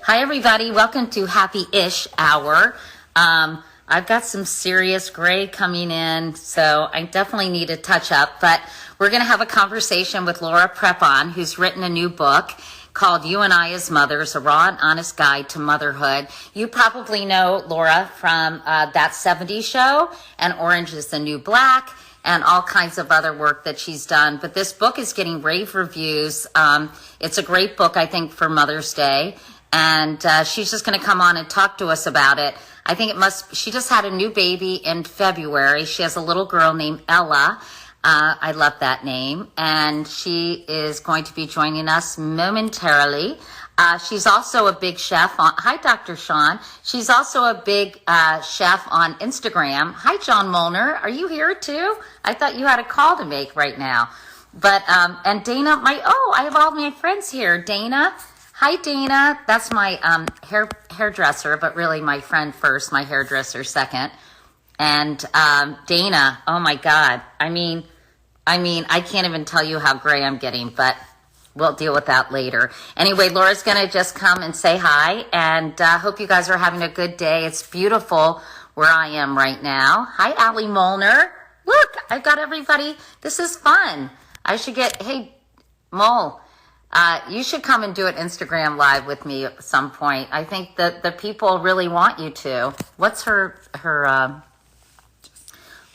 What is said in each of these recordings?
Hi, everybody. Welcome to Happy-ish Hour. I've got some serious gray coming in, so I definitely need to touch up. But we're going to have a conversation with Laura Prepon, who's written a new book called You and I as Mothers, A Raw and Honest Guide to Motherhood. You probably know Laura from That 70s Show and Orange is the New Black and all kinds of other work that she's done. But this book is getting rave reviews. It's a great book, I think, for Mother's Day. And she's just going to come on and talk to us about it. I think she just had a new baby in February. She has a little girl named Ella. I love that name. And she is going to be joining us momentarily. She's also a big chef hi, Dr. Sean. She's also a big chef on Instagram. Hi, John Molnar. Are you here too? I thought you had a call to make right now. But, and Dana, I have all my friends here. Dana. Hi, Dana. That's my hairdresser, but really my friend first, my hairdresser second. And Dana, oh my God. I mean, I can't even tell you how gray I'm getting, but we'll deal with that later. Anyway, Laura's going to just come and say hi, and hope you guys are having a good day. It's beautiful where I am right now. Hi, Allie Molnar. Look, I've got everybody. This is fun. Hey, Mole. You should come and do an Instagram live with me at some point. I think that the people really want you to. What's her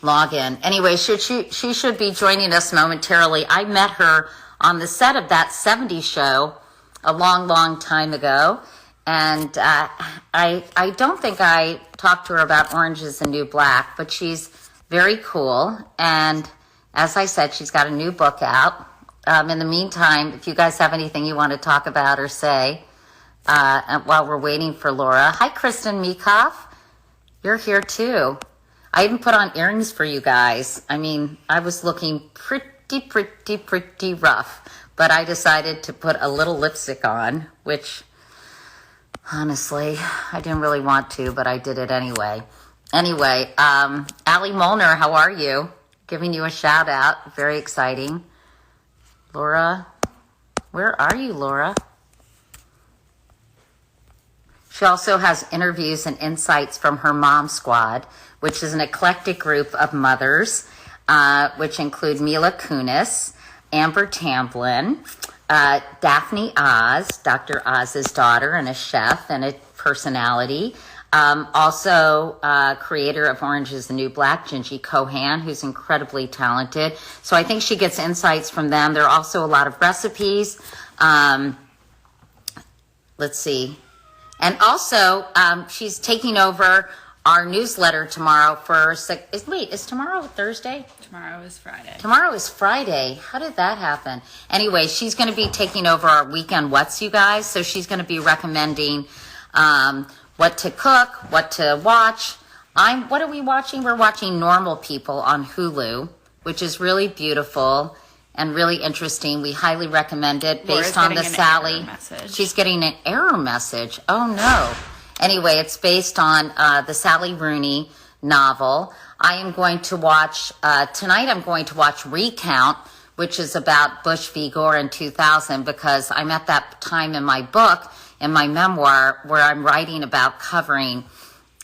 login? Anyway, she should be joining us momentarily. I met her on the set of That 70s Show a long, long time ago. And I don't think I talked to her about Orange is the New Black, but she's very cool. And as I said, she's got a new book out. In the meantime, if you guys have anything you want to talk about or say while we're waiting for Laura. Hi, Kristen Meekoff. You're here too. I even put on earrings for you guys. I mean, I was looking pretty rough, but I decided to put a little lipstick on, which honestly, I didn't really want to, but I did it anyway. Anyway, Allie Molnar, how are you? Giving you a shout out. Very exciting. Laura, where are you, Laura? She also has interviews and insights from her Mom Squad, which is an eclectic group of mothers, which include Mila Kunis, Amber Tamblyn, Daphne Oz, Dr. Oz's daughter and a chef and a personality. Also, creator of Orange is the New Black, Gingy Cohan, who's incredibly talented. So I think she gets insights from them. There are also a lot of recipes. Let's see. And also, she's taking over our newsletter tomorrow is tomorrow Thursday? Tomorrow is Friday. Tomorrow is Friday. How did that happen? Anyway, she's going to be taking over our Weekend What's, you guys. So she's going to be recommending what to cook, what to watch. What are we watching? We're watching Normal People on Hulu, which is really beautiful and really interesting. We highly recommend it based on the Sally. She's getting an error message. Oh no. Anyway, it's based on the Sally Rooney novel. I am going to watch, tonight I'm going to watch Recount, which is about Bush v. Gore in 2000, because I'm at that time in my book, in my memoir, where I'm writing about covering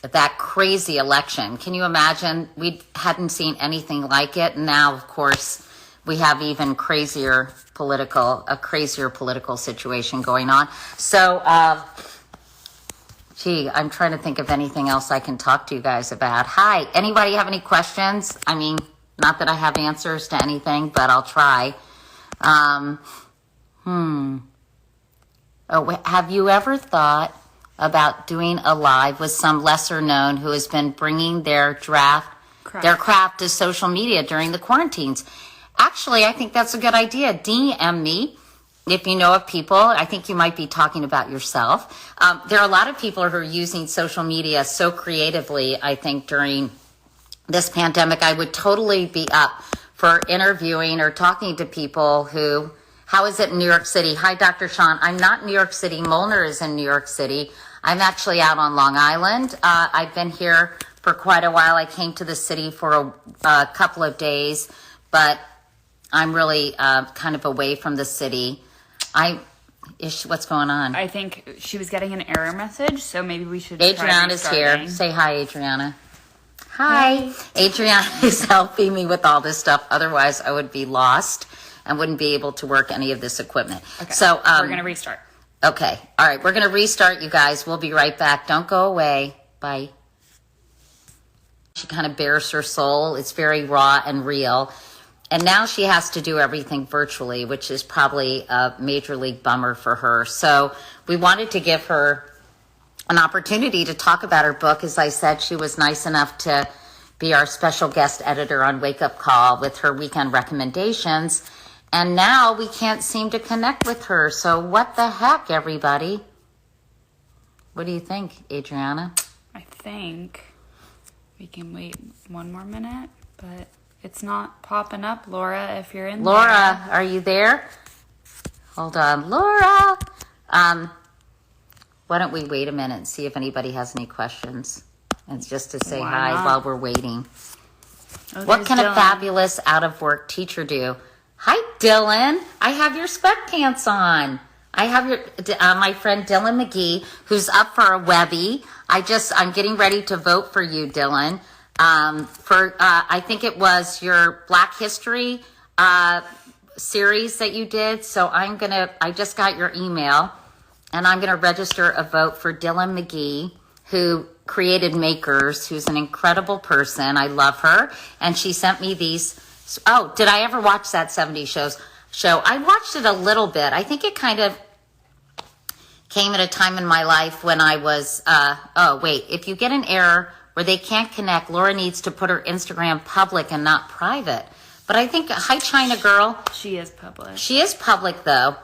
that crazy election. Can you imagine? We hadn't seen anything like it. And now, of course, we have even crazier political situation going on. So, I'm trying to think of anything else I can talk to you guys about. Hi, anybody have any questions? I mean, not that I have answers to anything, but I'll try. Have you ever thought about doing a live with some lesser known who has been bringing their craft to social media during the quarantines? Actually, I think that's a good idea. DM me if you know of people. I think you might be talking about yourself. There are a lot of people who are using social media so creatively, I think, during this pandemic. I would totally be up for interviewing or talking to people who... How is it in New York City? Hi, Dr. Sean. I'm not in New York City. Molnar is in New York City. I'm actually out on Long Island. I've been here for quite a while. I came to the city for a couple of days, but I'm really kind of away from the city. What's going on? I think she was getting an error message, so maybe we should Adriana's here. Say hi, Adriana. Hi. Adriana is helping me with all this stuff. Otherwise, I would be lost and wouldn't be able to work any of this equipment. Okay. So we're going to restart. Okay. All right. We're going to restart, you guys. We'll be right back. Don't go away. Bye. She kind of bears her soul. It's very raw and real. And now she has to do everything virtually, which is probably a major league bummer for her. So we wanted to give her an opportunity to talk about her book. As I said, she was nice enough to be our special guest editor on Wake Up Call with her weekend recommendations. And now we can't seem to connect with her. So what the heck, everybody? What do you think, Adriana? I think we can wait one more minute, but it's not popping up. Laura, if you're in Laura, there. are you there? Hold on. Laura! Why don't we wait a minute and see if anybody has any questions? And just to say hi while we're waiting. Oh, what can Dylan. a fabulous out-of-work teacher do? Hi, Dylan. I have your spec pants on. I have your my friend Dylan McGee, who's up for a Webby. I'm getting ready to vote for you, Dylan. I think it was your Black History series that you did. So I just got your email, and I'm gonna register a vote for Dylan McGee, who created Makers, who's an incredible person. I love her, and she sent me these. Oh, did I ever watch that 70s show? I watched it a little bit. I think it kind of came at a time in my life when I was, if you get an error where they can't connect, Laura needs to put her Instagram public and not private. But I think, hi, China Girl. She is public. She is public, though.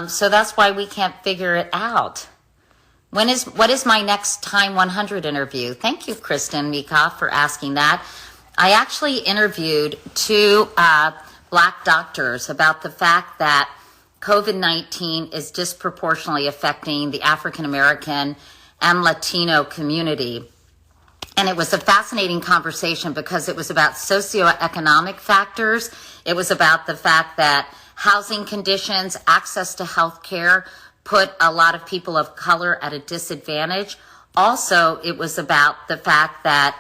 So that's why we can't figure it out. What is my next Time 100 interview? Thank you, Kristen Meekoff, for asking that. I actually interviewed two Black doctors about the fact that COVID-19 is disproportionately affecting the African American and Latino community. And it was a fascinating conversation because it was about socioeconomic factors. It was about the fact that housing conditions, access to health care put a lot of people of color at a disadvantage. Also, it was about the fact that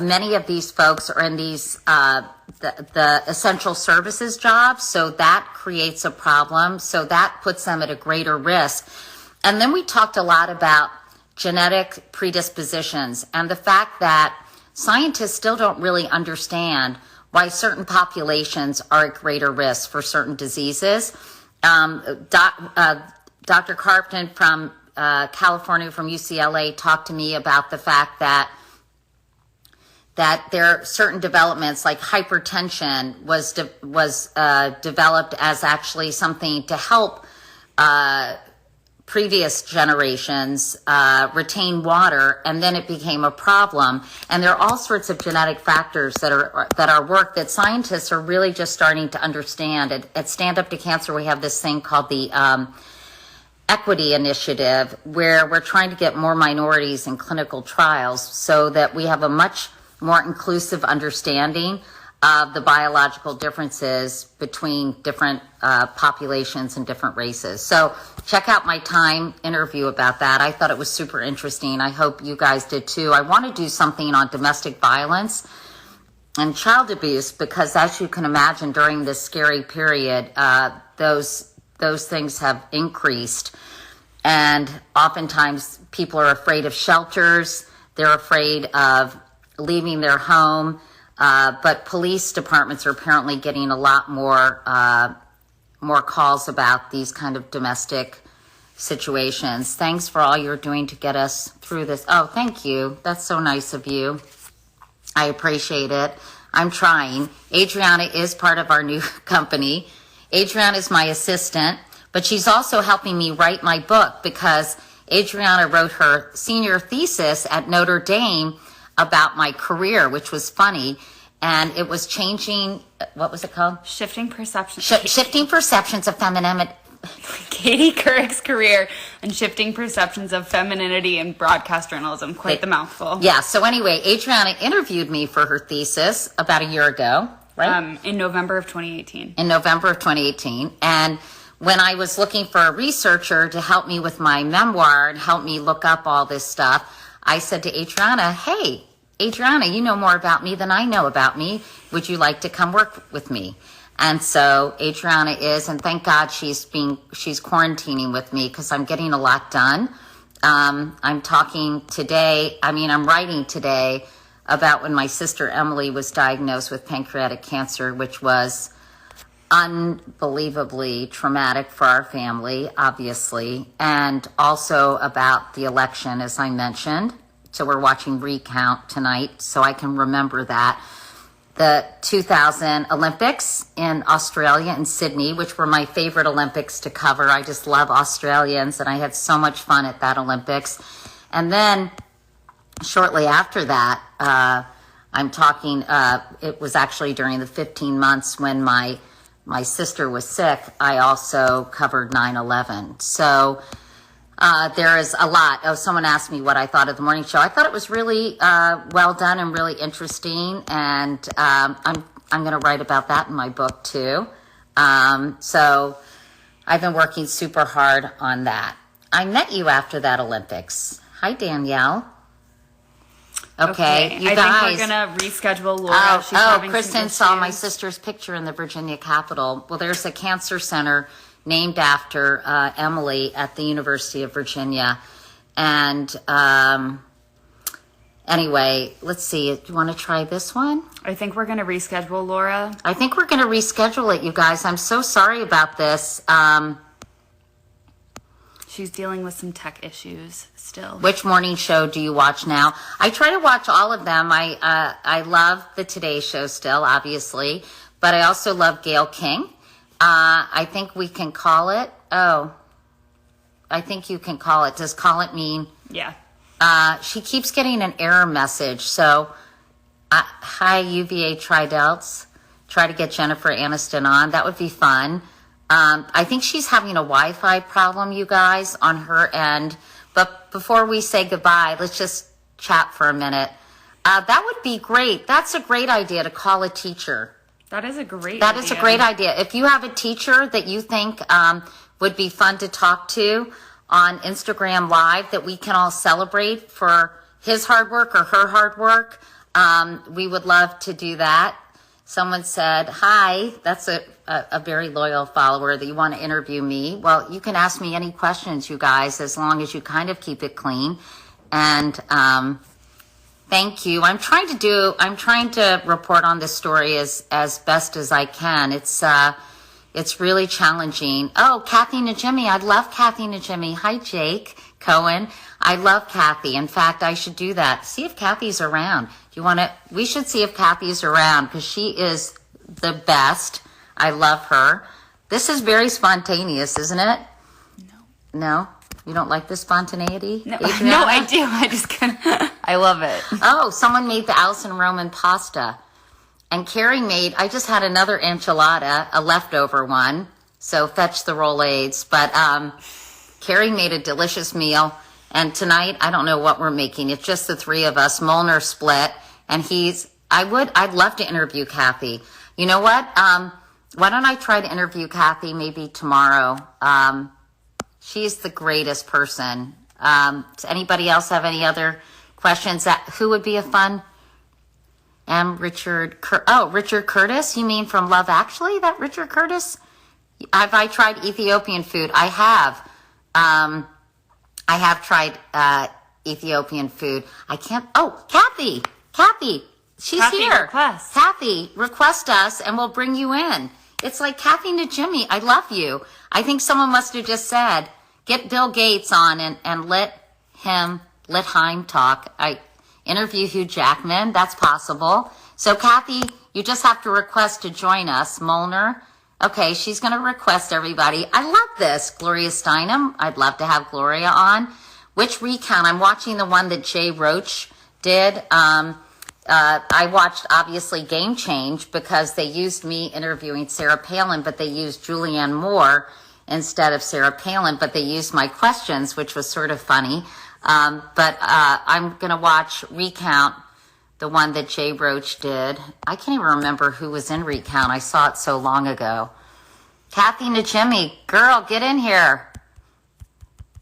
many of these folks are in these the essential services jobs, so that creates a problem. So that puts them at a greater risk. And then we talked a lot about genetic predispositions and the fact that scientists still don't really understand why certain populations are at greater risk for certain diseases. Dr. Carpton from California, from UCLA, talked to me about the fact that there are certain developments, like hypertension was developed as actually something to help previous generations retain water, and then it became a problem. And there are all sorts of genetic factors that are work that scientists are really just starting to understand. At Stand Up to Cancer, we have this thing called the Equity Initiative, where we're trying to get more minorities in clinical trials so that we have a much more inclusive understanding of the biological differences between different populations and different races. So check out my Time interview about that. I thought it was super interesting. I hope you guys did too. I want to do something on domestic violence and child abuse because, as you can imagine, during this scary period, those things have increased. And oftentimes people are afraid of shelters. They're afraid of leaving their home. But police departments are apparently getting a lot more calls about these kind of domestic situations. Thanks for all you're doing to get us through this. Oh, thank you. That's so nice of you. I appreciate it. I'm trying. Adriana is part of our new company. Adriana is my assistant, but she's also helping me write my book because Adriana wrote her senior thesis at Notre Dame about my career, which was funny. And it was changing, what was it called? Shifting Perceptions. Shifting Perceptions of Femininity. Katie Couric's career and Shifting Perceptions of Femininity in Broadcast Journalism. Quite the mouthful. Yeah, so anyway, Adriana interviewed me for her thesis about a year ago. right? In November of 2018. In November of 2018. And when I was looking for a researcher to help me with my memoir and help me look up all this stuff, I said to Adriana, hey, Adriana, you know more about me than I know about me. Would you like to come work with me? And so Adriana is, and thank God she's quarantining with me because I'm getting a lot done. I'm writing today about when my sister Emily was diagnosed with pancreatic cancer, which was unbelievably traumatic for our family, obviously, and also about the election, as I mentioned. So we're watching Recount tonight, so I can remember that. The 2000 Olympics in Australia in Sydney, which were my favorite Olympics to cover. I just love Australians, and I had so much fun at that Olympics. And then shortly after that, it was actually during the 15 months when my sister was sick, I also covered 9/11. So there is a lot. Oh, someone asked me what I thought of the morning show. I thought it was really well done and really interesting, and I'm going to write about that in my book too. So I've been working super hard on that. I met you after that Olympics. Hi, Danielle. Okay, you guys. I think we're going to reschedule Laura. Kristen saw my sister's picture in the Virginia Capitol. Well, there's a cancer center named after Emily at the University of Virginia. And anyway, let's see. Do you want to try this one? I think we're going to reschedule Laura. I think we're going to reschedule it, you guys. I'm so sorry about this. She's dealing with some tech issues still. Which morning show do you watch now? I try to watch all of them. I love the Today Show still, obviously, but I also love Gayle King. I think we can call it. Oh, I think you can call it. Does call it mean? Yeah. She keeps getting an error message. So, hi, UVA Tridelts. Try to get Jennifer Aniston on. That would be fun. I think she's having a Wi-Fi problem, you guys, on her end. But before we say goodbye, let's just chat for a minute. That would be great. That's a great idea to call a teacher. That is a great idea. That is a great idea. If you have a teacher that you think would be fun to talk to on Instagram Live that we can all celebrate for his hard work or her hard work, we would love to do that. Someone said, hi, that's a very loyal follower that you want to interview me. Well, you can ask me any questions, you guys, as long as you kind of keep it clean. And thank you. I'm trying to report on this story as best as I can. It's really challenging. Oh, Kathy Najimy. I love Kathy Najimy. Hi, Jake Cohen. I love Kathy. In fact, I should do that. See if Kathy's around. We should see if Kathy's around because she is the best. I love her. This is very spontaneous, isn't it? No? You don't like the spontaneity? No, no, I do. I love it. Oh, someone made the Alison Roman pasta. And Carrie I just had another enchilada, a leftover one. So fetch the rollades. But Carrie made a delicious meal. And tonight, I don't know what we're making. It's just the three of us. Molnar split. And I'd love to interview Kathy. You know what? Why don't I try to interview Kathy maybe tomorrow? She's the greatest person. Does anybody else have any other questions? Who would be a fun? Richard Curtis? You mean from Love Actually? That Richard Curtis? Have I tried Ethiopian food? I have. I have tried Ethiopian food. I can't. Oh, Kathy. She's here. Request. Kathy, request us and we'll bring you in. It's like Kathy Najimy. I love you. I think someone must have just said, get Bill Gates on and let Haim talk. I interview Hugh Jackman. That's possible. So Kathy, you just have to request to join us. Molnar. Okay, she's going to request everybody. I love this. Gloria Steinem. I'd love to have Gloria on. Which recount? I'm watching the one that Jay Roach did. I watched, obviously, Game Change because they used me interviewing Sarah Palin, but they used Julianne Moore instead of Sarah Palin, but they used my questions, which was sort of funny. But I'm going to watch Recount, the one that Jay Roach did. I can't even remember who was in Recount. I saw it so long ago. Kathy Najimy, girl, get in here.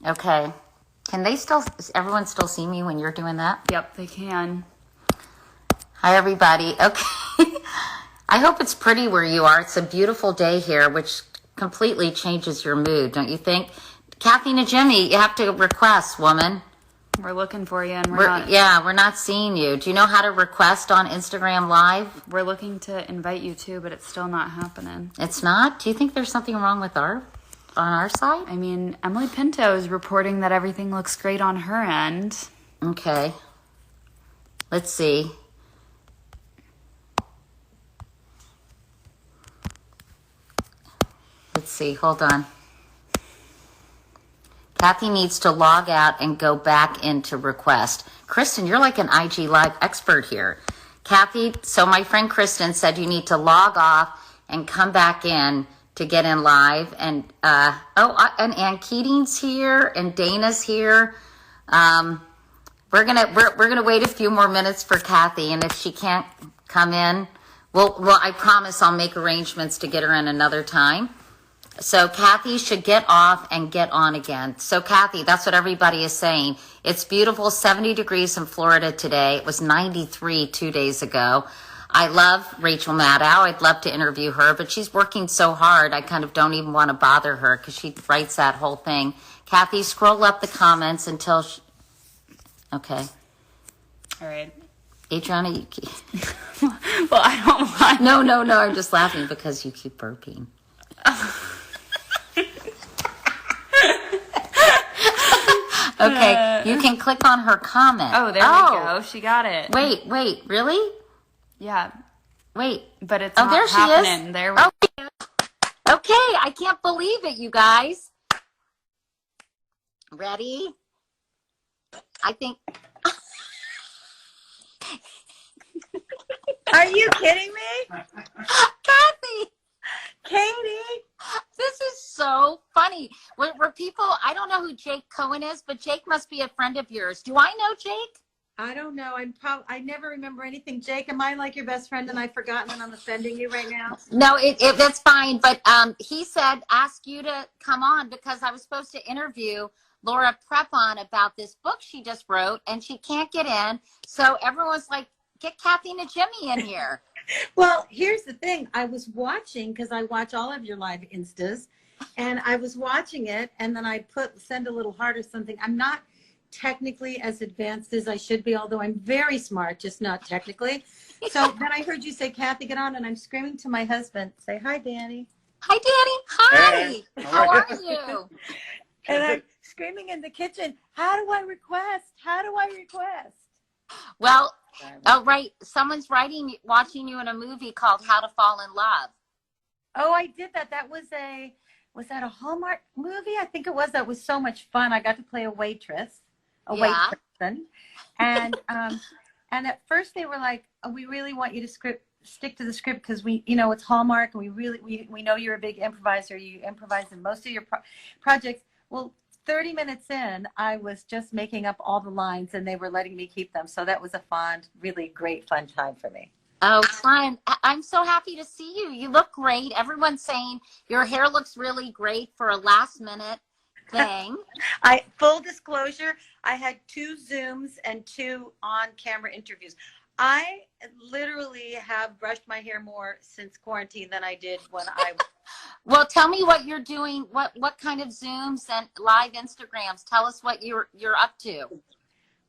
Okay. Can they still, everyone still see me when you're doing that? Yep, they can. Hi, everybody. Okay. I hope it's pretty where you are. It's a beautiful day here, which completely changes your mood, don't you think? Kathy Najimy, you have to request, woman. We're looking for you, and we're not. Yeah, we're not seeing you. Do you know how to request on Instagram Live? We're looking to invite you too, but it's still not happening. It's not? Do you think there's something wrong with on our side? I mean, Emily Pinto is reporting that everything looks great on her end. Okay. Let's see. Let's see. Hold on. Kathy needs to log out and go back into request. Kristen, you're like an IG Live expert here. Kathy, so my friend Kristen said you need to log off and come back in to get in live. And and Ann Keating's here and Dana's here. We're gonna wait a few more minutes for Kathy, and if she can't come in, well, I promise I'll make arrangements to get her in another time. So Kathy should get off and get on again. So Kathy, that's what everybody is saying. It's beautiful, 70 degrees in Florida today. It was 93 2 days ago. I love Rachel Maddow. I'd love to interview her, but she's working so hard. I kind of don't even want to bother her because she writes that whole thing. Kathy, scroll up the comments until okay. All right. Adriana, you keep... Well, I don't want... No. I'm just laughing because you keep burping. Okay, you can click on her comment. Oh, there we go. She got it. Wait, really? Yeah. Wait. But it's not not there she happening. is. There we go. Okay, I can't believe it, you guys. Ready? I think... Are you kidding me? Kathy! Katie! This is so funny. Were people, I don't know who Jake Cohen is, but Jake must be a friend of yours. Do I know Jake? I don't know. I never remember anything. Jake, am I like your best friend and I've forgotten and I'm offending you right now? No, that's fine. But he said, ask you to come on because I was supposed to interview Laura Prepon about this book she just wrote and she can't get in. So everyone's like, get Kathy Najimy in here. Well, here's the thing. I was watching, because I watch all of your live Instas, and I was watching it, and then I send a little heart or something. I'm not technically as advanced as I should be, although I'm very smart, just not technically. So then I heard you say, Kathy, get on, and I'm screaming to my husband, say, hi, Danny. Hi, Danny. Hi. Hey, how are you? And I'm screaming in the kitchen, how do I request? How do I request? Well, oh, right. Someone's watching you in a movie called How to Fall in Love. Oh, I did that. Was that a Hallmark movie? I think it was. That was so much fun. I got to play a waitress, waitress. And at first they were like, oh, we really want you to stick to the script because it's Hallmark and we know you're a big improviser. You improvise in most of your projects. Well, 30 minutes in, I was just making up all the lines and they were letting me keep them. So that was a really great, fun time for me. Oh, fun. I'm so happy to see you. You look great. Everyone's saying your hair looks really great for a last minute thing. Full disclosure, I had 2 Zooms and 2 on-camera interviews. I literally have brushed my hair more since quarantine than I did when I Well, tell me what you're doing. What kind of Zooms and live Instagrams? Tell us what you're up to.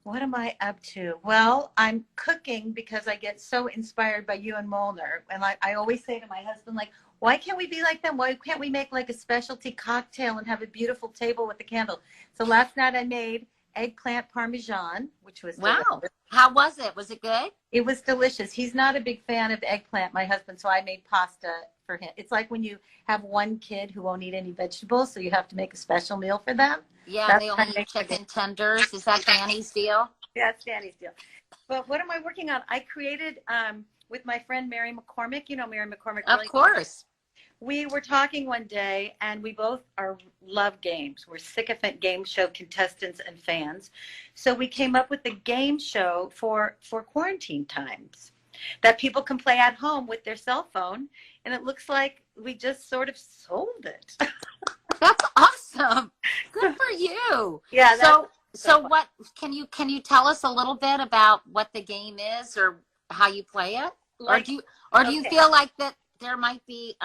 What am I up to? Well, I'm cooking because I get so inspired by you and Molnar. And I always say to my husband, like, why can't we be like them? Why can't we make like a specialty cocktail and have a beautiful table with a candle? So last night I made eggplant parmesan, which was wow. delicious. How was it? Was it good? It was delicious. He's not a big fan of eggplant, my husband, so I made pasta for him. It's like when you have one kid who won't eat any vegetables, so you have to make a special meal for them. Yeah, they only eat chicken tenders. Is that Danny's deal? Yeah, it's Danny's deal. But what am I working on? I created with my friend Mary McCormick. You know Mary McCormick. Of course. we were talking one day, and we both love games. We're sycophant game show contestants and fans. So we came up with a game show for quarantine times that people can play at home with their cell phone. And it looks like we just sort of sold it. That's awesome. Good for you. Yeah. So what can you tell us a little bit about what the game is or how you play it? Like, or do you feel like that there might be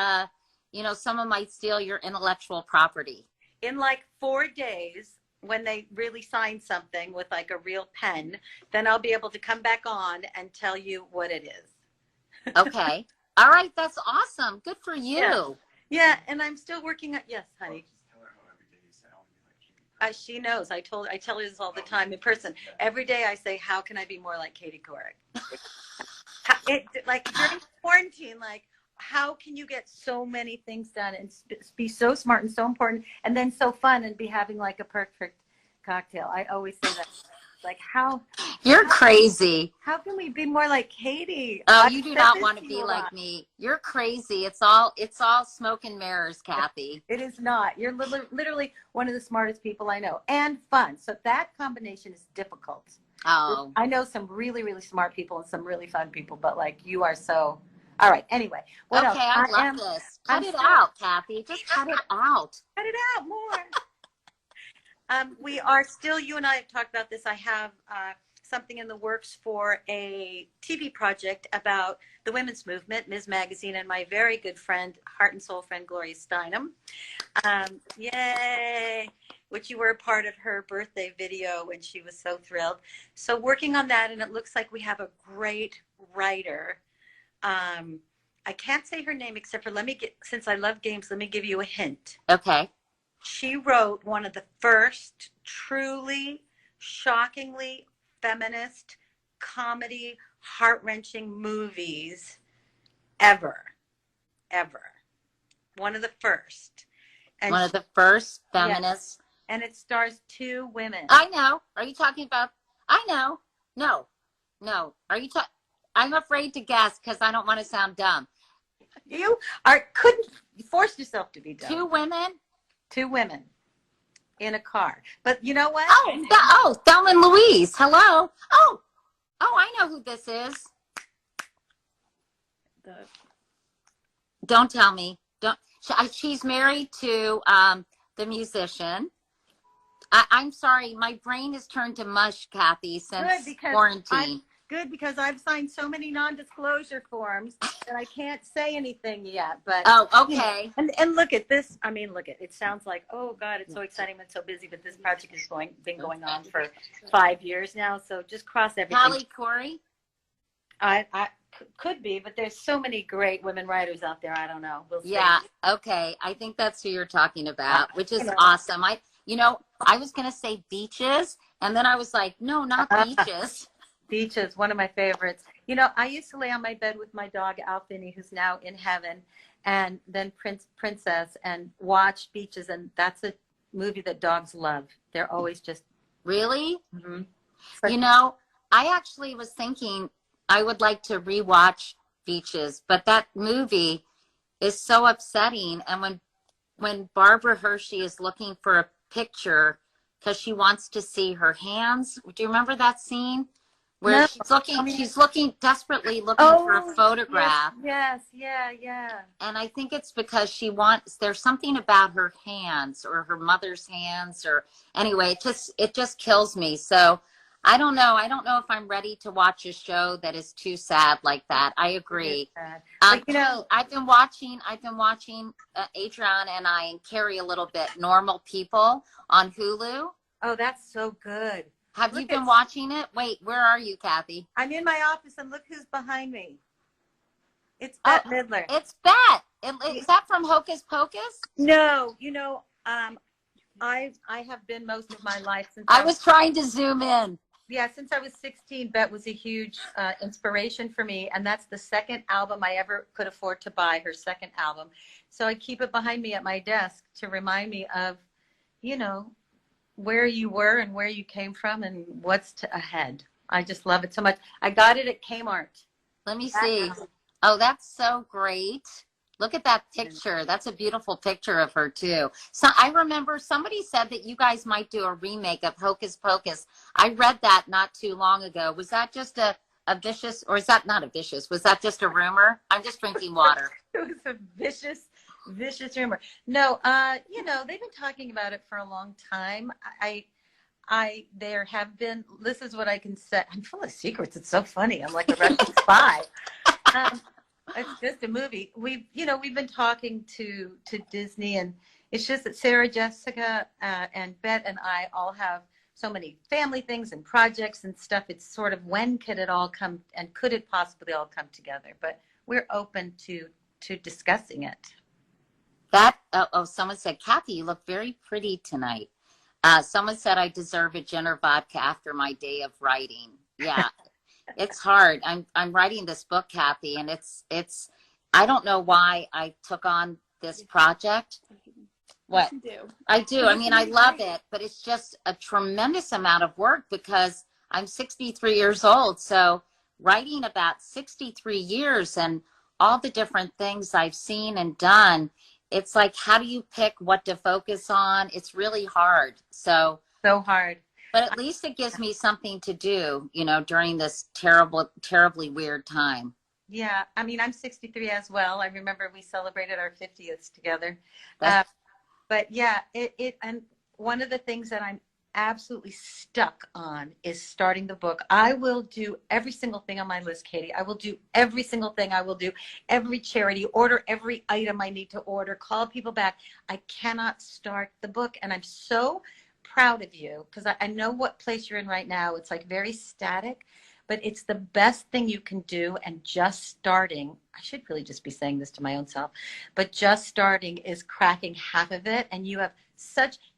someone might steal your intellectual property? In like 4 days, when they really sign something with like a real pen, then I'll be able to come back on and tell you what it is. Okay. All right. That's awesome. Good for you. Yeah. And I'm still working on, yes, honey. She knows. I tell her this all the time in person. Every day I say, how can I be more like Katie Couric? Like during quarantine, like, how can you get so many things done and be so smart and so important and then so fun and be having like a perfect cocktail? I always say that. Like, You're crazy. How can we be more like Katie? Oh, you do not want to be like me. You're crazy. It's all smoke and mirrors, Kathy. It is not. You're literally one of the smartest people I know, and fun. So that combination is difficult. Oh. I know some really, really smart people and some really fun people, but like you are so. All right. Anyway. What else? I love this. Cut it out, Kathy. Just cut it out. Cut it out more. We are still, you and I have talked about this. I have something in the works for a TV project about the women's movement, Ms. Magazine, and my very good friend, heart and soul friend, Gloria Steinem. Yay! Which you were a part of her birthday video, and she was so thrilled. So working on that, and it looks like we have a great writer. I can't say her name except for, since I love games, let me give you a hint. Okay. She wrote one of the first truly, shockingly feminist, comedy, heart-wrenching movies ever. One of the first. And one of the first feminists. Yes. And it stars 2 women. I know. Are you talking about? I know. No. Are you talking? I'm afraid to guess because I don't want to sound dumb. You couldn't force yourself to be dumb. 2 women? 2 women in a car. But you know what? Thelma and Louise. Hello. Oh, I know who this is. Don't tell me. She's married to the musician. I'm sorry. My brain has turned to mush, Kathy, since quarantine. Good, because I've signed so many non-disclosure forms that I can't say anything yet. But okay. And look at this. I mean, it sounds like, oh God, it's so exciting and so busy. But this project has been going on for 5 years now. So just cross everything. Katie Couric? I could be, but there's so many great women writers out there. I don't know. We'll see. Yeah. Okay. I think that's who you're talking about, which is awesome. I was going to say beaches, and then I was like, no, not beaches. Beaches, one of my favorites. I used to lay on my bed with my dog, Alfini, who's now in heaven, and then Princess, and watch beaches. And that's a movie that dogs love. They're always just. Really? Mm-hmm. I actually was thinking I would like to rewatch Beaches, but that movie is so upsetting. And when Barbara Hershey is looking for a picture because she wants to see her hands, do you remember that scene? Where she's looking desperately for a photograph. Yes, yeah. And I think it's because there's something about her hands or her mother's hands, or anyway, it just kills me. So I don't know. I don't know if I'm ready to watch a show that is too sad like that. I agree. I've been watching Adrian and I and Carrie a little bit, Normal People on Hulu. Oh, that's so good. Have you been watching it? Wait, where are you, Kathy? I'm in my office, and look who's behind me. It's Bette Midler. It's Bette. Is that from Hocus Pocus? No, I have been most of my life since I was trying to zoom in. Yeah, since I was 16, Bette was a huge inspiration for me, and that's the second album I ever could afford to buy, her second album. So I keep it behind me at my desk to remind me of, where you were and where you came from and what's ahead. I just love it so much. I got it at Kmart. Let me see. Oh, that's so great. Look at that picture. That's a beautiful picture of her too. So I remember somebody said that you guys might do a remake of Hocus Pocus. I read that not too long ago. Was that just a vicious, or is that not a vicious? Was that just a rumor? I'm just drinking water. It was a vicious rumor. No, you know, they've been talking about it for a long time. There have been, this is what I can say. I'm full of secrets. It's so funny. I'm like a Russian spy. It's just a movie. We've been talking to Disney, and it's just that Sarah Jessica and Bet and I all have so many family things and projects and stuff. It's sort of, when could it all come, and could it possibly all come together? But we're open to discussing it. That, someone said, Kathy, you look very pretty tonight. Someone said I deserve a gin or vodka after my day of writing. Yeah. It's hard. I'm writing this book, Kathy, and it's I don't know why I took on this project. What? I do. I mean, I love it, but it's just a tremendous amount of work because I'm 63 years old. So writing about 63 years and all the different things I've seen and done, it's like, how do you pick what to focus on? It's really hard. So hard. But at least it gives me something to do, you know, during this terribly weird time. Yeah. I mean, I'm 63 as well. I remember we celebrated our 50th together. But yeah, and one of the things that I'm absolutely stuck on is starting the book. I will do every single thing on my list, Katie. I will do every single thing. I will do every charity, order every item I need to order, call people back. I cannot start the book. And I'm so proud of you, because I know what place you're in right now. It's like very static, but it's the best thing you can do. And just starting, I should really just be saying this to my own self, but just starting is cracking half of it. And you have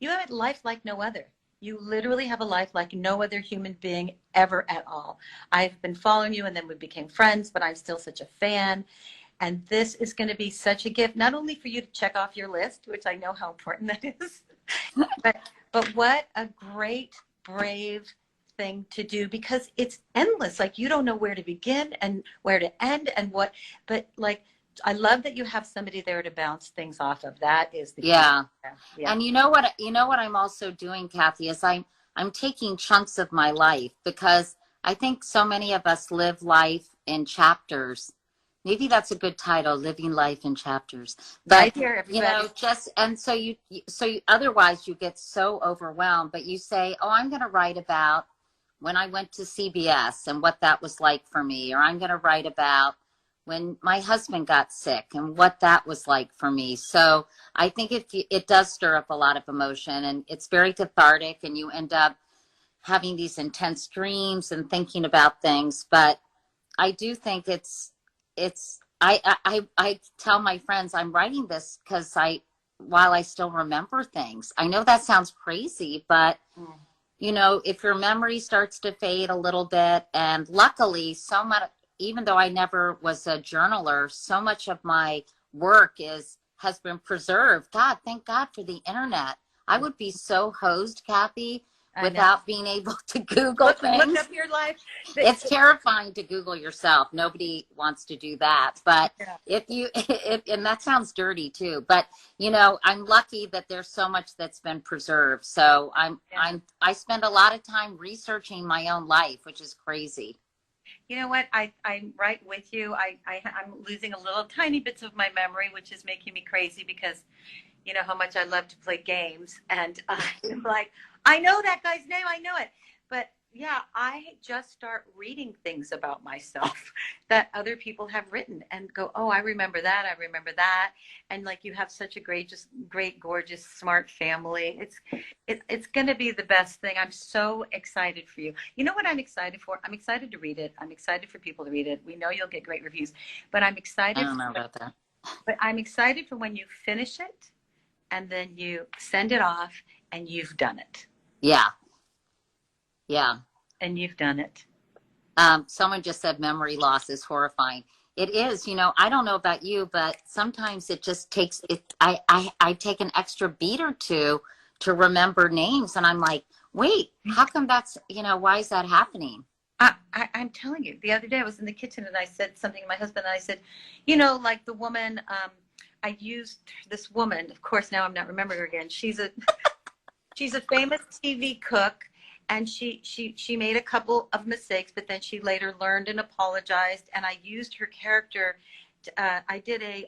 a life like no other. You literally have a life like no other human being ever at all. I've been following you, and then we became friends, but I'm still such a fan. And this is going to be such a gift, not only for you to check off your list, which I know how important that is, but what a great, brave thing to do, because it's endless. Like, you don't know where to begin and where to end and what, but like, I love that you have somebody there to bounce things off of. That is the key. Yeah. And you know what I'm also doing, Kathy, is I'm taking chunks of my life, because I think so many of us live life in chapters. Maybe that's a good title, Living Life in Chapters. But, right here, everybody. You know, and so you otherwise you get so overwhelmed, but you say, oh, I'm going to write about when I went to CBS and what that was like for me, or I'm going to write about when my husband got sick and what that was like for me. So I think it does stir up a lot of emotion, and it's very cathartic, and you end up having these intense dreams and thinking about things. But I do think I tell my friends I'm writing this because while I still remember things. I know that sounds crazy, but you know, if your memory starts to fade a little bit, and luckily so much, even though I never was a journaler, so much of my work has been preserved. God, thank God for the internet. I would be so hosed, Kathy, without being able to Google things. Look up your life. It's terrifying to Google yourself. Nobody wants to do that. But and that sounds dirty too, but you know, I'm lucky that there's so much that's been preserved. So I spend a lot of time researching my own life, which is crazy. You know what? I'm right with you. I'm losing a little tiny bits of my memory, which is making me crazy, because you know how much I love to play games. And I'm like, I know that guy's name. I know it. But yeah, I just start reading things about myself that other people have written and go, oh, I remember that. I remember that. And like, you have such a great, gorgeous, smart family. It's going to be the best thing. I'm so excited for you. You know what I'm excited for? I'm excited to read it. I'm excited for people to read it. We know you'll get great reviews, but I'm excited. I don't know about that. But I'm excited for when you finish it and then you send it off and you've done it. Yeah. Yeah. And you've done it. Someone just said memory loss is horrifying. It is, you know, I don't know about you, but sometimes it just takes it. I take an extra beat or two to remember names. And I'm like, wait, how come that's, you know, why is that happening? I'm telling you, the other day I was in the kitchen and I said something to my husband, and I said, you know, like the woman, I used this woman. Of course, now I'm not remembering her again. She's a famous TV cook, and she made a couple of mistakes, but then she later learned and apologized. And I used her character. I did a.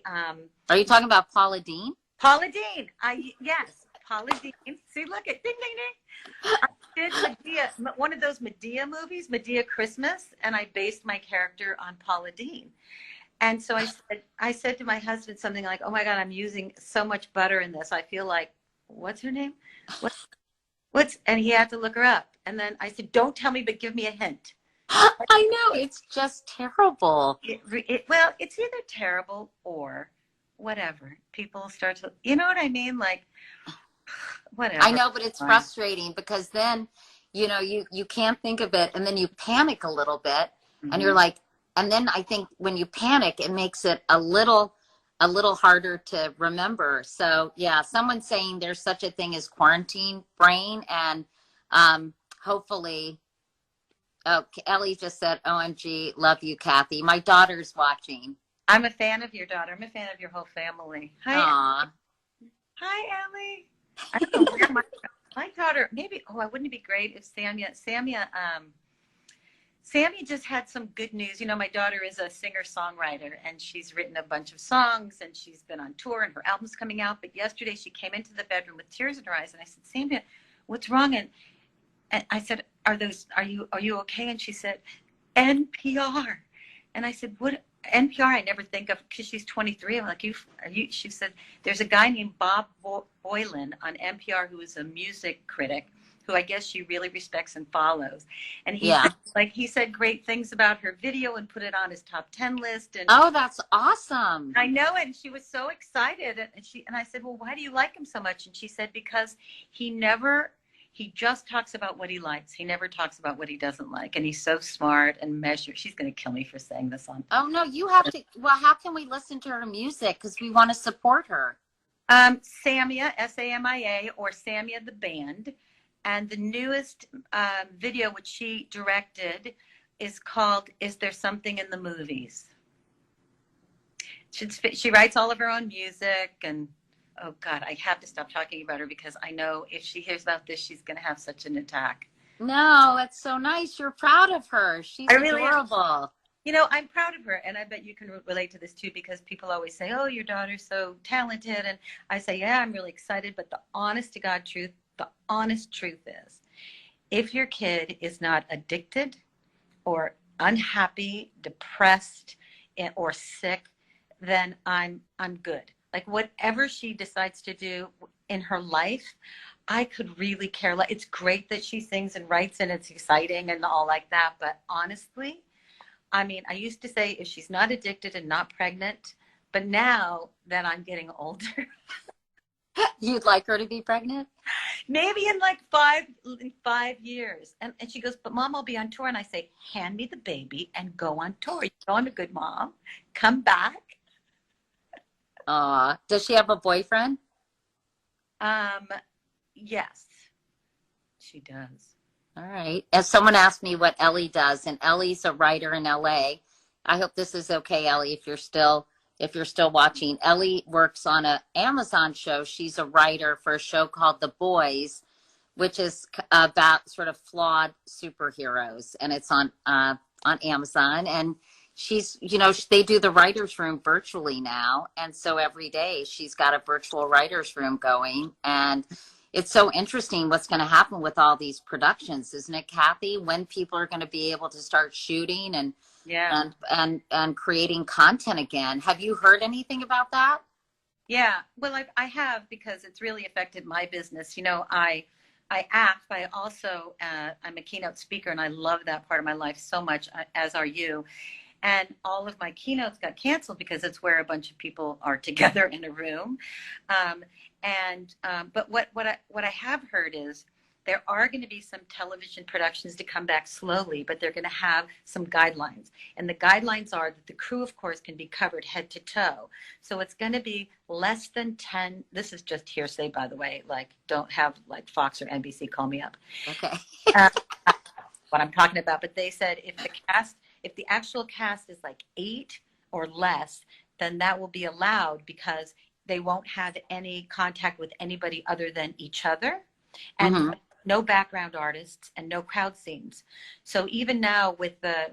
Are you talking about Paula Deen? Paula Deen. Yes, Paula Deen. See, look at ding ding ding. I did Medea, one of those Medea movies, Medea Christmas, and I based my character on Paula Deen. And so I said to my husband something like, "Oh my God, I'm using so much butter in this. I feel like, what's her name? What's?" And he had to look her up. And then I said, "Don't tell me, but give me a hint." I know, it's just terrible. Well, it's either terrible or whatever. People start to, you know what I mean? Like, whatever. I know, but it's frustrating because then, you can't think of it, and then you panic a little bit, and you're like, and then I think when you panic, it makes it a little harder to remember. So yeah, someone's saying there's such a thing as quarantine brain, and hopefully, oh, Ellie just said, "OMG, love you, Kathy." My daughter's watching. I'm a fan of your daughter. I'm a fan of your whole family. Hi. Aww. Hi, Ellie. I don't know where my daughter, maybe, wouldn't it be great if Sammy just had some good news. My daughter is a singer-songwriter, and she's written a bunch of songs, and she's been on tour, and her album's coming out. But yesterday she came into the bedroom with tears in her eyes, and I said, "Sammy, what's wrong?" And I said, are you okay?" And she said, "NPR." And I said, "What NPR?" I never think of, because she's 23. I'm like, she said, "There's a guy named Bob Boylan on NPR who is a music critic, who I guess she really respects and follows." And he said great things about her video and put it on his top 10 list. And oh, that's awesome. I know it. And she was so excited. And I said, "Well, why do you like him so much?" And she said, "Because he just talks about what he likes. He never talks about what he doesn't like. And he's so smart and measured." She's going to kill me for saying this on. Oh no, you have to. Well, how can we listen to her music? Because we want to support her. Samia, Samia, or Samia the band. And the newest video, which she directed, is called "Is There Something in the Movies?" She writes all of her own music, and oh God, I have to stop talking about her because I know if she hears about this, she's going to have such an attack. No, it's so nice. You're proud of her. She's adorable. I'm proud of her, and I bet you can relate to this too, because people always say, "Oh, your daughter's so talented," and I say, "Yeah, I'm really excited." But the honest to God truth, the honest truth is, if your kid is not addicted or unhappy, depressed, or sick, then I'm good. Like, whatever she decides to do in her life, I could really care less. It's great that she sings and writes, and it's exciting and all like that. But honestly, I mean, I used to say if she's not addicted and not pregnant, but now that I'm getting older, you'd like her to be pregnant? Maybe in like 5 years. And she goes, "But Mom, I'll be on tour." And I say, "Hand me the baby and go on tour. You know I'm a good mom. Come back." Does she have a boyfriend? Yes, she does. All right. As someone asked me what Ellie does, and Ellie's a writer in LA. I hope this is okay, Ellie, if you're still watching. Ellie works on an Amazon show. She's a writer for a show called The Boys, which is about sort of flawed superheroes, and it's on Amazon. And she's, they do the writer's room virtually now. And so every day she's got a virtual writer's room going. And it's so interesting what's going to happen with all these productions, isn't it, Kathy? When people are going to be able to start shooting and creating content again. Have you heard anything about that? Yeah, well, I have, because it's really affected my business. I act, but I also, I'm a keynote speaker, and I love that part of my life so much, as are you. And all of my keynotes got canceled because it's where a bunch of people are together in a room. But what I have heard is there are going to be some television productions to come back slowly, but they're going to have some guidelines. And the guidelines are that the crew, of course, can be covered head to toe. So it's going to be less than 10. This is just hearsay, by the way. Like, don't have like Fox or NBC call me up. Okay. What I'm talking about. But they said if the actual cast is like 8 or less, then that will be allowed, because they won't have any contact with anybody other than each other, and Mm-hmm. no background artists and no crowd scenes. So even now with the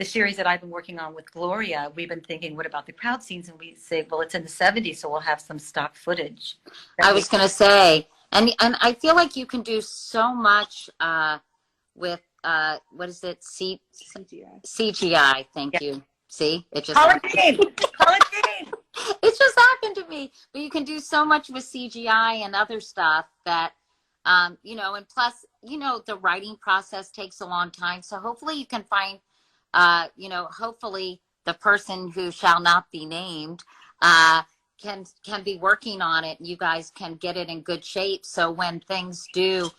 series that I've been working on with Gloria, we've been thinking, what about the crowd scenes? And we say, well, it's in the 70s, so we'll have some stock footage. I was going to say, and I feel like you can do so much with what is it? CGI. CGI. Thank Yeah. you. See, it just Call it game. Call it game. it just happened to me. But you can do so much with CGI and other stuff that, you know, and plus, you know, the writing process takes a long time. So hopefully you can find, you know, hopefully the person who shall not be named can be working on it, and you guys can get it in good shape. So when things do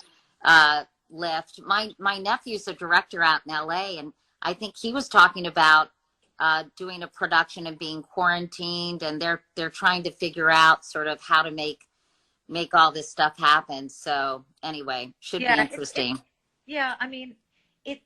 lift, my nephew's a director out in LA, and I think he was talking about doing a production and being quarantined, and they're trying to figure out sort of how to make all this stuff happen. So anyway, should be interesting. Yeah, I mean, it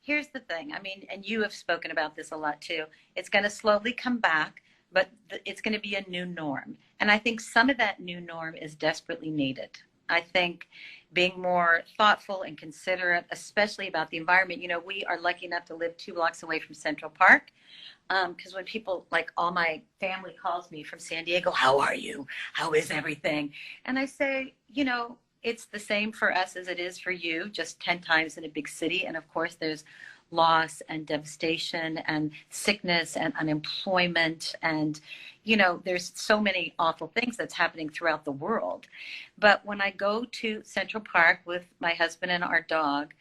here's the thing. I mean, and you have spoken about this a lot too. It's going to slowly come back, but it's going to be a new norm. And I think some of that new norm is desperately needed. I think being more thoughtful and considerate, especially about the environment. You know, we are lucky enough to live 2 blocks away from Central Park. Because when people, like all my family calls me from San Diego, how are you? How is everything? And I say, you know, it's the same for us as it is for you, just 10 times in a big city. And of course, there's loss and devastation and sickness and unemployment. And, you know, there's so many awful things that's happening throughout the world. But when I go to Central Park with my husband and our dog,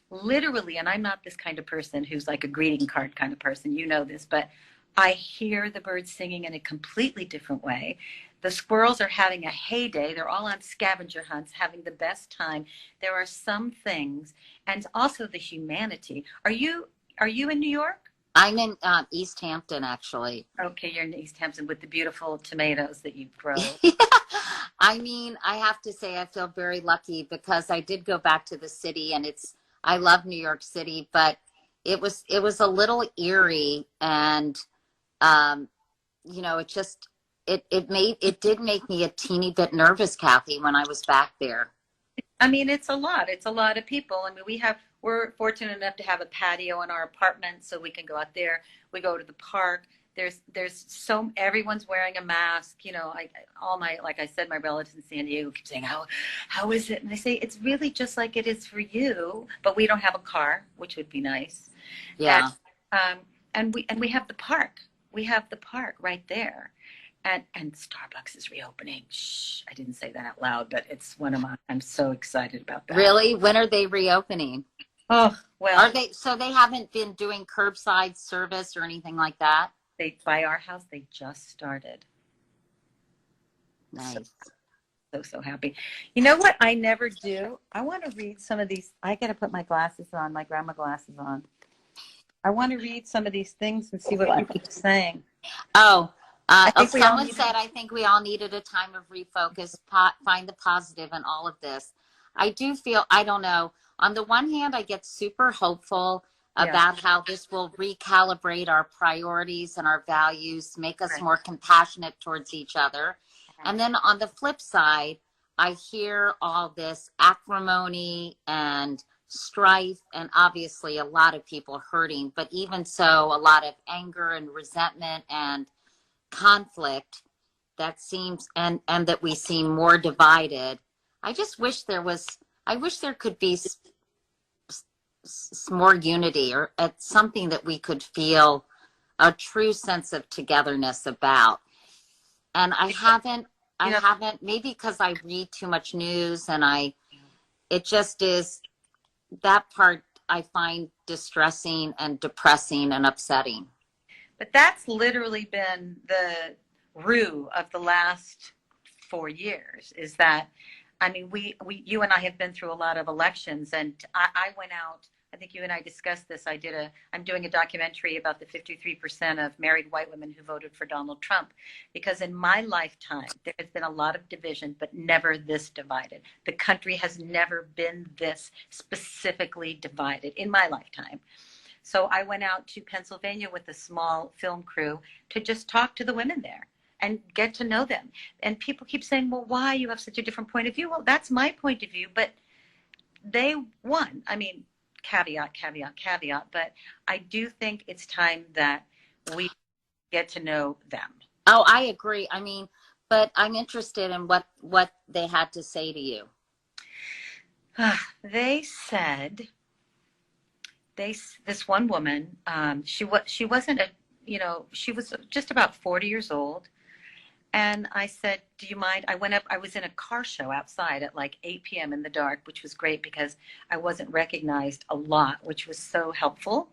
literally, and I'm not this kind of person who's like a greeting card kind of person, you know this, but I hear the birds singing in a completely different way. The squirrels are having a heyday. They're all on scavenger hunts, having the best time. There are some things, and also the humanity. Are you in New York? I'm in East Hampton, actually. Okay, you're in East Hampton with the beautiful tomatoes that you grow. I mean, I have to say I feel very lucky, because I did go back to the city, and I love New York City, but it was a little eerie, and you know, it did make me a teeny bit nervous, Kathy, when I was back there. I mean, it's a lot of people. I mean, we're fortunate enough to have a patio in our apartment, so we can go out there. We go to the park. Everyone's wearing a mask. You know, like I said, my relatives in San Diego keep saying, how is it? And I say, it's really just like it is for you, but we don't have a car, which would be nice. Yeah. And we have the park. We have the park right there. And Starbucks is reopening. Shh, I didn't say that out loud, but it's I'm so excited about that. Really? When are they reopening? Oh, well. So they haven't been doing curbside service or anything like that? By our house, they just started. Nice. So happy. You know what I never do? I want to read some of these. I got to put my glasses on, my grandma glasses on. I want to read some of these things and see what people are saying. Oh, Someone said, I think we all needed a time of refocus, find the positive in all of this. I do feel, I don't know, on the one hand, I get super hopeful about how this will recalibrate our priorities and our values, make us more compassionate towards each other. And then on the flip side, I hear all this acrimony and strife, and obviously a lot of people hurting, but even so, a lot of anger and resentment and conflict that seems, and that we seem more divided. I just wish there could be more unity, or something that we could feel a true sense of togetherness about. And I haven't, maybe because I read too much news, and it just is, that part I find distressing and depressing and upsetting. But that's literally been the root of the last 4 years, is that, I mean, you and I have been through a lot of elections, and I went out, I think you and I discussed this. I'm doing a documentary about the 53% of married white women who voted for Donald Trump, because in my lifetime, there has been a lot of division, but never this divided. The country has never been this specifically divided in my lifetime. So I went out to Pennsylvania with a small film crew to just talk to the women there and get to know them. And people keep saying, well, why? You have such a different point of view. Well, that's my point of view, but they won. I mean, caveat, caveat, caveat. But I do think it's time that we get to know them. Oh, I agree. I mean, but I'm interested in what they had to say to you. They said, this one woman, she wasn't she was just about 40 years old. And I said, do you mind? I went up, I was in a car show outside at like 8 p.m. in the dark, which was great because I wasn't recognized a lot, which was so helpful.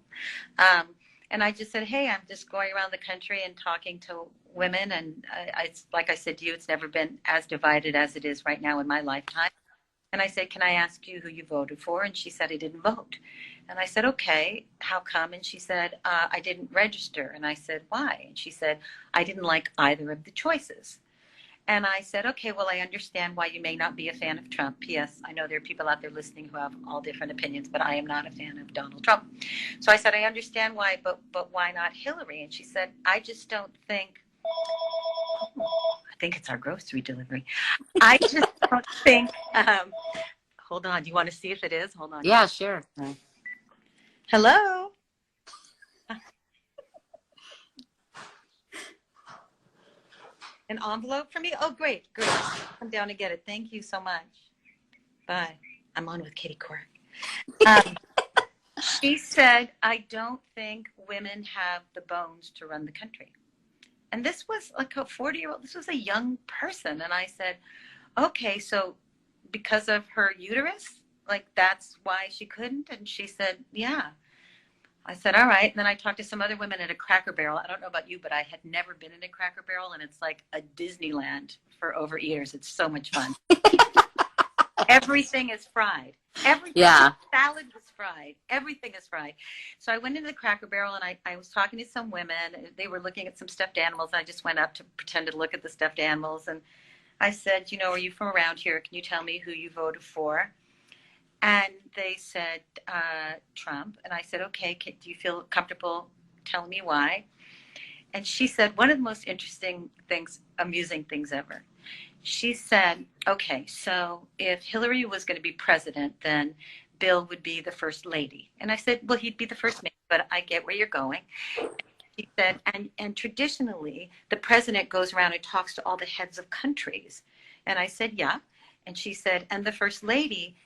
And I just said, hey, I'm just going around the country and talking to women. And it's like I said to you, it's never been as divided as it is right now in my lifetime. And I said, can I ask you who you voted for? And she said, I didn't vote. And I said, okay, how come? And she said, I didn't register. And I said, why? And she said, I didn't like either of the choices. And I said, okay, well, I understand why you may not be a fan of Trump. P.S. I know there are people out there listening who have all different opinions, but I am not a fan of Donald Trump. So I said, I understand why, but why not Hillary? And she said, I just don't think, I think it's our grocery delivery. I just don't think, hold on. Do you want to see if it is? Hold on. Yeah, sure. Hello. An envelope for me? Oh, great, great. Come down and get it. Thank you so much. Bye. I'm on with Katie Couric. She said, I don't think women have the bones to run the country. And this was like a 40-year-old, this was a young person. And I said, okay, so because of her uterus, like that's why she couldn't? And she said, yeah. I said, all right. And then I talked to some other women at a Cracker Barrel. I don't know about you, but I had never been in a Cracker Barrel, and it's like a Disneyland for overeaters. It's so much fun. Everything is fried. Everything. Yeah. Salad was fried. Everything is fried. So I went into the Cracker Barrel, and I was talking to some women. They were looking at some stuffed animals. I just went up to pretend to look at the stuffed animals. And I said, are you from around here? Can you tell me who you voted for? And they said, Trump. And I said, okay, do you feel comfortable telling me why? And she said, one of the most interesting things, amusing things ever. She said, okay, so if Hillary was going to be president, then Bill would be the first lady. And I said, well, he'd be the first lady, but I get where you're going. She said, and traditionally, the president goes around and talks to all the heads of countries. And I said, yeah. And she said, and the first lady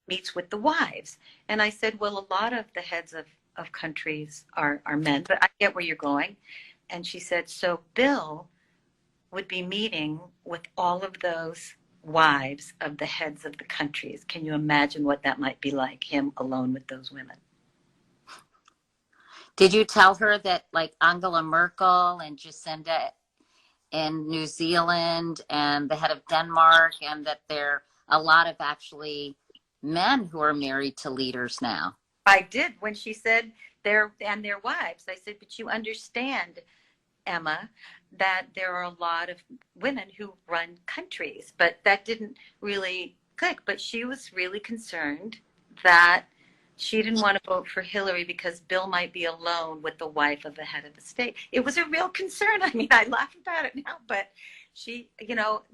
meets with the wives. And I said, well, a lot of the heads of countries are men, but I get where you're going. And she said, so Bill would be meeting with all of those wives of the heads of the countries. Can you imagine what that might be like, him alone with those women? Did you tell her that like Angela Merkel and Jacinda in New Zealand and the head of Denmark, and that there are a lot of actually men who are married to leaders now? I did. When she said their wives, I said, but you understand, Emma, that there are a lot of women who run countries, but that didn't really click. But she was really concerned that she didn't want to vote for Hillary because Bill might be alone with the wife of the head of the state. It was a real concern. I mean, I laugh about it now, but she,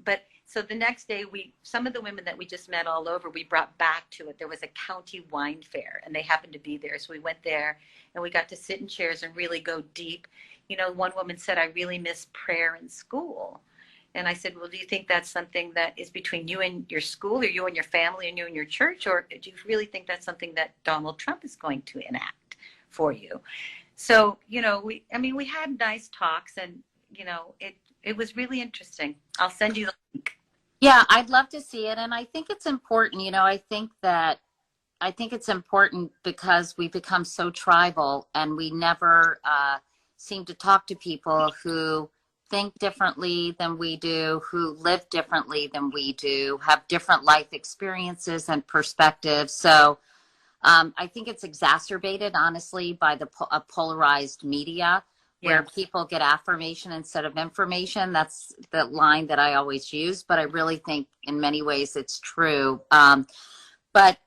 but so the next day some of the women that we just met all over, we brought back to it. There was a county wine fair and they happened to be there. So we went there and we got to sit in chairs and really go deep. One woman said, I really miss prayer in school. And I said, well, do you think that's something that is between you and your school, or you and your family, and you and your church? Or do you really think that's something that Donald Trump is going to enact for you? So, we had nice talks, and, it was really interesting. I'll send you the link. Yeah, I'd love to see it. And I think it's important, I think it's important because we become so tribal and we never seem to talk to people who think differently than we do, who live differently than we do, have different life experiences and perspectives. So I think it's exacerbated, honestly, by the polarized media, where people get affirmation instead of information. That's the line that I always use, but I really think in many ways it's true. But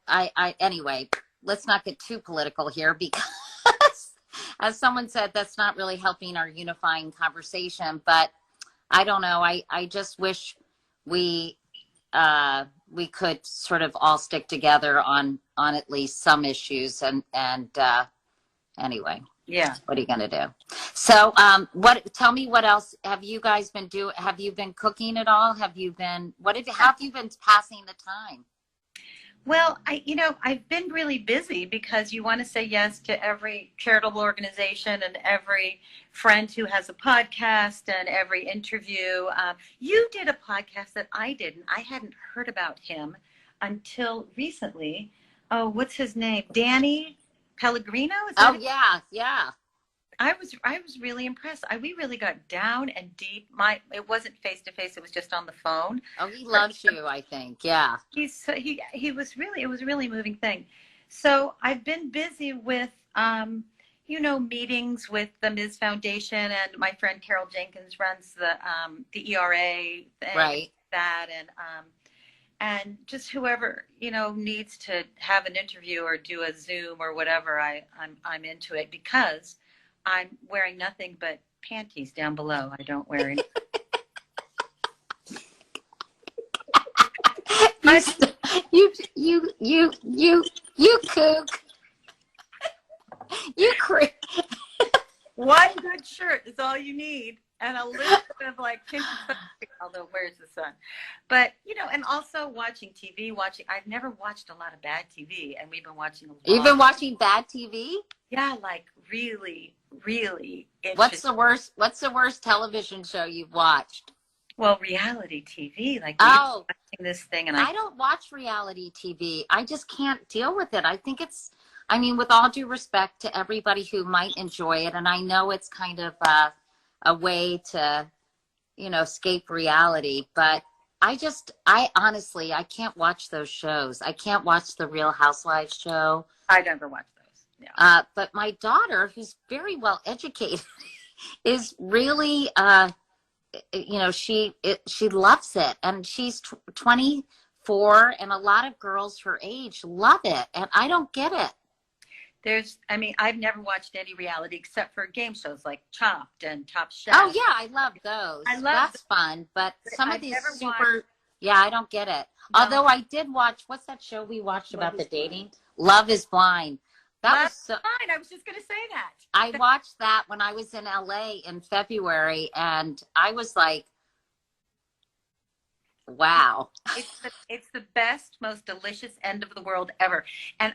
anyway, let's not get too political here because as someone said, that's not really helping our unifying conversation. But I don't know. I just wish we we could sort of all stick together on at least some issues. And anyway, Yeah. what are you gonna do? So tell me, what else have you guys been doing? Have you been cooking at all? Have you been how have you been passing the time? Well, I've been really busy because you want to say yes to every charitable organization and every friend who has a podcast and every interview. You did a podcast that I didn't. I hadn't heard about him until recently. Oh, what's his name? Danny Pellegrino? Oh, yeah, yeah. I was really impressed. We really got down and deep. It wasn't face to face. It was just on the phone. Oh, he loves you, I think. Yeah. He was really, it was a really moving thing. So I've been busy with, meetings with the Ms. Foundation, and my friend Carol Jenkins runs the ERA thing, right. That, and just whoever, needs to have an interview or do a Zoom or whatever, I'm into it because I'm wearing nothing but panties down below. I don't wear any. You kook. You creep. One good shirt is all you need, and a little bit of like tinted sunscreen, although where's the sun? But, and also watching TV, I've never watched a lot of bad TV, and we've been watching a lot. You've been watching bad TV? Yeah, like really, really interesting. What's the worst television show you've watched? Well, reality TV, like watching this thing, and I don't watch reality TV. I just can't deal with it. I think with all due respect to everybody who might enjoy it, and I know it's kind of a way to, escape reality, but I honestly, I can't watch those shows. I can't watch the Real Housewives show. I never watched those. Yeah. But my daughter, who's very well educated, is really, she loves it, and she's 24, and a lot of girls her age love it, and I don't get it. I've never watched any reality except for game shows like Chopped and Top Chef. Oh yeah, I love those. That's fun, but some of these I don't get it. No. Although I did watch, what's that show we watched about the dating? Love is Blind. That was fine. I was just going to say that. I watched that when I was in LA in February, and I was like, wow. It's the best, most delicious end of the world ever. And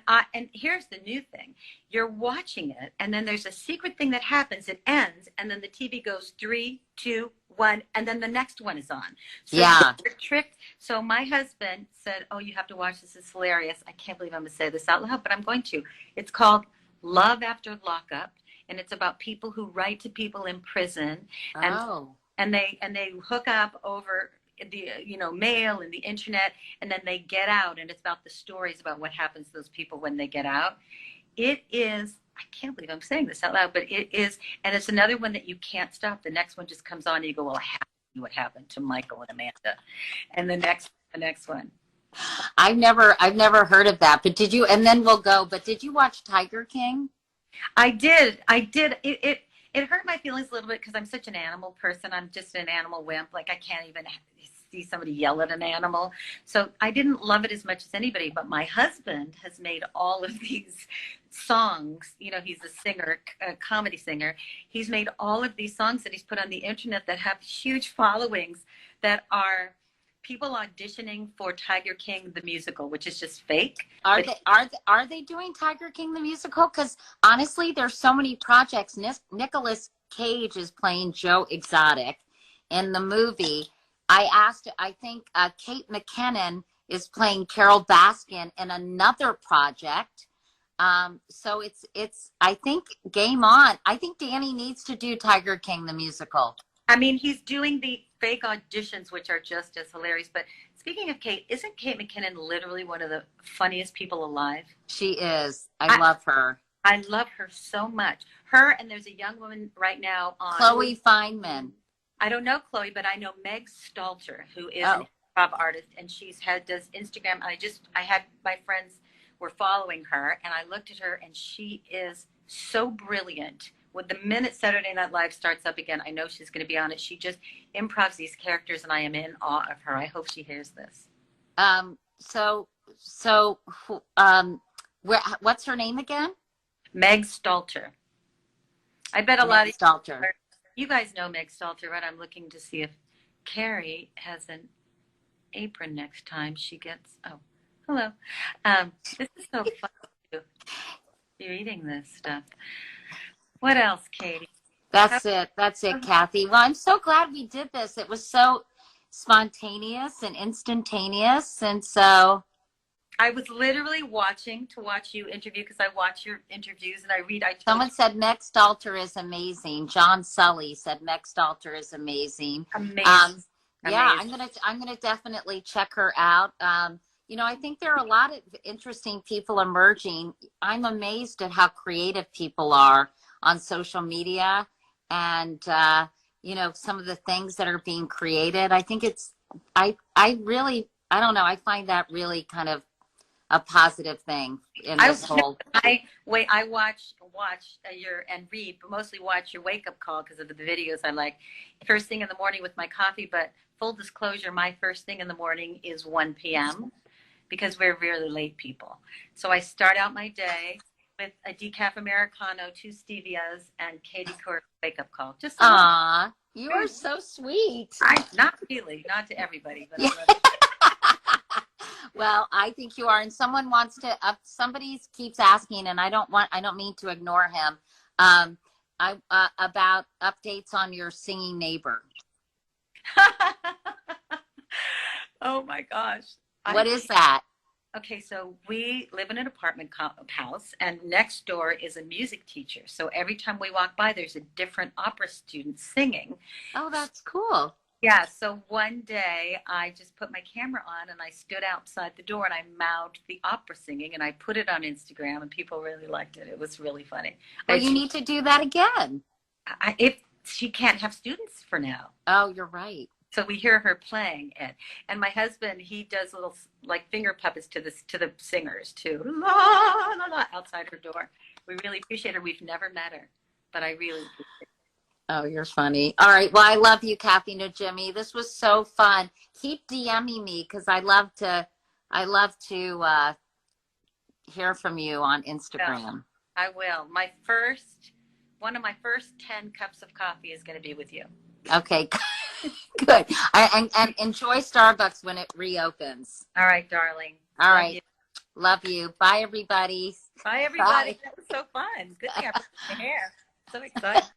here's the new thing. You're watching it, and then there's a secret thing that happens. It ends, and then the TV goes 3, 2, 1, and then the next one is on. So yeah. You're tricked. So my husband said, oh, you have to watch this. It's hilarious. I can't believe I'm going to say this out loud, but I'm going to. It's called Love After Lockup, and it's about people who write to people in prison. And they hook up over the mail and the internet, and then they get out, and it's about the stories about what happens to those people when they get out. It is, I can't believe I'm saying this out loud, but it is, and it's another one that you can't stop. The next one just comes on, and you go, well, I have to see what happened to Michael and Amanda, and the next one. I've never heard of that, but did you? And then we'll go. But did you watch Tiger King? I did. It hurt my feelings a little bit because I'm such an animal person. I'm just an animal wimp. Like, I can't even see somebody yell at an animal. So I didn't love it as much as anybody, but my husband has made all of these songs. He's a singer, a comedy singer. He's made all of these songs that he's put on the internet that have huge followings, that are people auditioning for Tiger King the musical, which is just fake. Are they doing Tiger King the musical? Because honestly, there's so many projects. Nicolas Cage is playing Joe Exotic in the movie. I think Kate McKinnon is playing Carol Baskin in another project. So it's I think game on. I think Danny needs to do Tiger King the musical. He's doing the fake auditions, which are just as hilarious. But speaking of Kate, isn't Kate McKinnon literally one of the funniest people alive? She is. I love her. I love her so much. Her, and there's a young woman right now on Chloe Fineman. I don't know Chloe, but I know Meg Stalter, who is an improv artist, and does Instagram. I had my friends were following her, and I looked at her, and she is so brilliant. With the minute Saturday Night Live starts up again, I know she's going to be on it. She just improvs these characters, and I am in awe of her. I hope she hears this. So, what's her name again? Meg Stalter. I bet a lot of Stalter. you guys know Meg Stalter, right? I'm looking to see if Carrie has an apron next time she gets. Oh, hello. This is so fun. You're eating this stuff. What else, Katie? That's it, Kathy. Well, I'm so glad we did this. It was so spontaneous and instantaneous, and so I was literally watching to watch you interview because I watch your interviews and I read. Someone said Meg Stalter is amazing. John Sully said Meg Stalter is amazing. Amazing. Yeah, I'm gonna definitely check her out. I think there are a lot of interesting people emerging. I'm amazed at how creative people are on social media, and some of the things that are being created. I think I don't know. I find that really kind of a positive thing in this whole. I watch your and read, but mostly watch your wake up call because of the videos I like. First thing in the morning with my coffee, but full disclosure, my first thing in the morning is 1 p.m. because we're really late people. So I start out my day with a decaf Americano, 2 stevias, and Katie Couric wake up call. Just you are so sweet. Not really, not to everybody, but. Yeah. Well, I think you are, and someone wants to. Somebody keeps asking, and I don't mean to ignore him. About updates on your singing neighbor. Oh my gosh! What is that? Okay, so we live in an apartment house, and next door is a music teacher. So every time we walk by, there's a different opera student singing. Oh, that's cool. Yeah, so one day I just put my camera on and I stood outside the door and I mouthed the opera singing and I put it on Instagram and people really liked it. It was really funny. Well, you need to do that again. If she can't have students for now. Oh, you're right. So we hear her playing it. And my husband, he does little like finger puppets to the singers too. La, la, la, outside her door. We really appreciate her. We've never met her, but I really appreciate her. Oh, you're funny. All right. Well, I love you, Kathy Najimy. This was so fun. Keep DMing me because I love to hear from you on Instagram. I will. One of my first 10 cups of coffee is going to be with you. Okay. Good. And enjoy Starbucks when it reopens. All right, darling. All right. Love you. Bye, everybody. Bye, everybody. Bye. That was so fun. Good thing I put my hair. So excited.